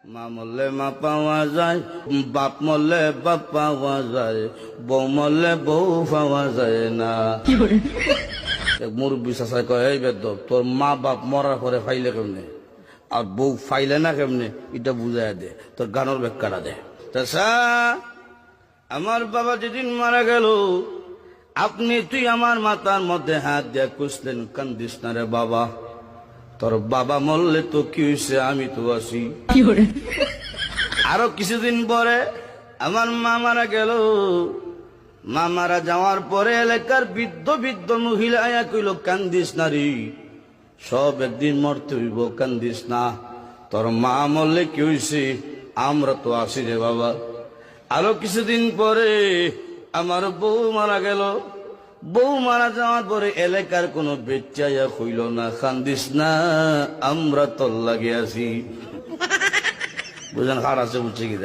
মা মরলে মা পাওয়া যায়, বাপ মরলে বাপ পাওয়া যায়, বউ মরলে বউ পাওয়া যায় না। মুরব্বী চাচাই কয়, এই বেদব, তোর মা বাপ মরার পরে ফাইলে কেমনে আর বউ ফাইলে না কেমনে, এটা বুঝাই দে, তোর গানোর ব্যাখ্যাটা দে। চাচা, আমার বাবা যেদিন মারা গেল, তুই আমার মাথার মধ্যে হাত দিয়ে কুসলেন, কান্দিস না রে বাবা, তোর বাবা মরলে তো কি হয়েছে, আমি তো আছি। আরো কিছুদিন পরে আমার মা মারা গেল। মা মারা যাওয়ার পরে এলাকার বৃদ্ধ বৃদ্ধ মহিলা আয়া কইল, কান্দিস না রে, সব একদিন মরতে হইব, কান্দিস না, তোর মা মরলে কি হয়েছে, আমরা তো আছি রে বাবা। আরো কিছুদিন পরে আমার বউ মারা গেল। বউ মারা যাওয়ার পরে এলাকার কোন বেচাইয়া হইল না, কান্দিস না, আমরা তোর লাগে আছি। বুঝলেন, হার আছে, বুঝছে কি।